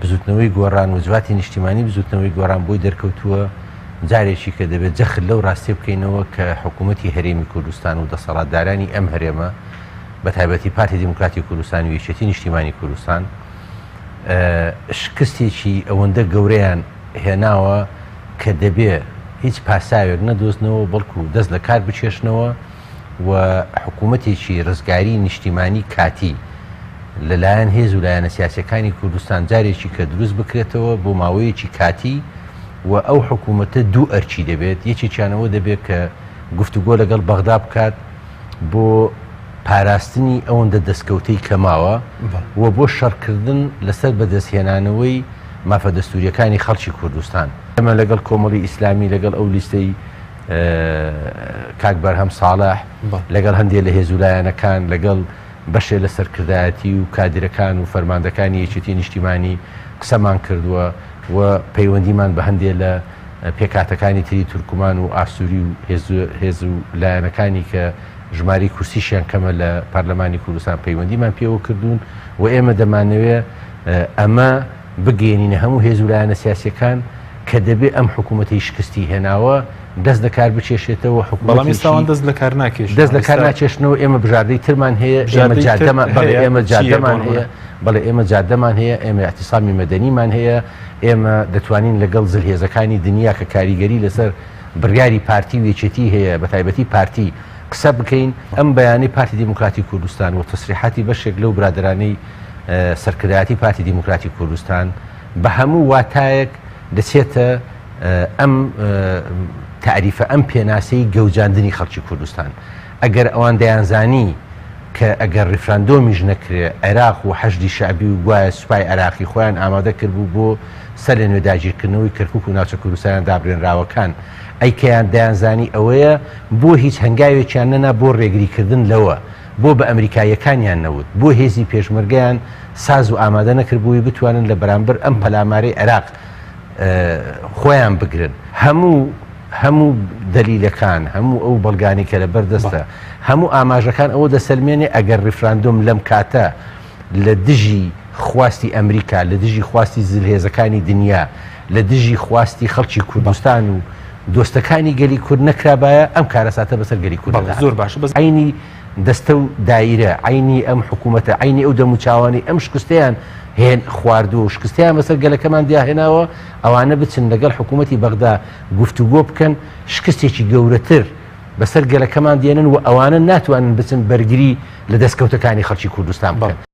بزوتنەوەی گۆڕان و جواتی نیشتیمانی بزوتنەوەی گۆڕان بۆی دەرکەوتووە جارێکی کە دەبێت جەخت لەو ڕاستی بکەینەوە کە حکوومەتی هەرێمی کوردستان و دەسەڵاتدارانی ئەم هەرێمە بە تایبەتی پارتی دیموکراتی کوردستان و یەکێتی نیشتیمانی کوردستان شکستێکی ئەوەندە گەورەیان هێناوە کە دەبێ هیچ پاساوێک نەدۆزنەوە بەڵکو دەست لە کار بچێشنەوە و حکوومەتێکی ڕزگاری نیشتیمانی کاتی لەلایەن هێز و لایەنە سیاسەکانی کوردستان جارێکی کە دروست بکرێتەوە بۆ ماوەیەکی کاتی و ئەو حکوومەتە دوو ئەرچی دەبێت یەکێکیانەوە دەبێت کە گفتوگۆ لەگەڵ بەغدا بکات بۆ پاراستنی ئەوەندە دەستکەوتەی کەماوە و بۆ شەڕکردن لەسەر بەدەستهێنانەوەی مافە دەستوریەکانی خەڵکی کوردستان ئەمە لەگەڵ کۆمەڵی ئیسلامی لەگەڵ ئەو لیستەی کاک بەرهەم ساڵح لەگەڵ هەندێک لە هێزولایەنەکان لەگەڵ بەشێ لە سەرکردایەتی و کادرەکان و فەرماندەکانی یەکێتی نیشتیمانی قسەمان کردووە و پەیوەندیمان بە هەندێک لە پێکاتەکانی تری تورکمان و ئاسووری و هێز و لایەنەکانی کە ژماری کورسیشیان کەمە لە پارلەمانی کوردستان پەیوەندیمان پێوە کردوون و ئێمە دەمانەوێت ئەمە بگەێنینە هەموو هێز و لایەنە سیاسیەکان کە دەبێت ئێم حکوومەتی شکستی هێناوە دەست لە کار بچێشێتەوە حکوومەتیستان دەست لە کار ناکێش دەست لە کار ناچێشنەوە ئێمە بژاردەی ترمان هەیە ئێمە جادەمان هەیە بەڵێ ئێمە جادەمان هەیە ئێمە احتیسامی مەدەنیمان هەیە ئێمە دەتوانین لەگەڵ زلهێزەکانی دنیا کە کاریگەری لەسەر بڕیاری پارتی و یەکێتی هەیە بە تایبەتی پارتی قسە بکەین ئەم بەیانەی پارتی دیموکراتی کوردستان و تەسریحاتی بەشێک لەو برادرانەی سەرکردایەتی پارتی دیموکراتی کوردستان بە هەموو واتایەک دەچێتە ئەم تعریفە ئەم پێناسەی گەوجاندنی خەڵکی کوردستان ئەگەر ئەوان دەیانزانی کە ئەگەر ڕیفراندۆمیش نەکرێ عێراق و حەشدی شعبی و گوایە سوپای عێراقی خۆیان ئامادە کردبوو بۆ سەر لە نوێداگیرکردنەوەی کەرکووک و ناوچە کوردستانیان دابرێنراوەکان ئەیکەیان دەیانزانی ئەوەیە بۆ هیچ هەنگاوێکیان نەنا بۆ ڕێگریکردن لەوە بۆ بە ئەمریکایەکانیان نەوت بۆ هێزی پێشمەرگەیان ساز و ئامادە نەکردبووی بتوانن لە بەرامبەر ئەم پەلامارەی عێراق خۆیان بگرن هەموو دەلیلەکان هەموو ئەو بەڵگانی کە لە بەردەستە هەموو ئاماژەکان ئەوە دەسەلمێنێ ئەگەر ڕیفراندۆم لەم کاتە لە دژی خواستی ئەمریکا لە دژی خواستی زلهێزەکانی دنیا لە دژی خواستی خەڵکی کوردستان و دۆستەکانی گەلی کورد نەکرابایە ئەم کارەساتە بەسەر گەلی کورد زۆر باشە بەس عینی دەستە و دایرە عینی ئەم حکوومەتە عینی ئەو دەموچاوانی ئەم شکستیان هێن خواردو و شکستیان بەسەر گەلەکەمان دیاهێناوە ئەوانە بچن لەگەڵ حکوومەتی بەغدا گفتوگۆ بکەن شکستێکی گەورەتر بەسەر گەلەکەمان دێنن و ئەوانە ناتوانن بچن بەرگری لە دەستکەوتەکانی خەڵکی کوردستان بکەن.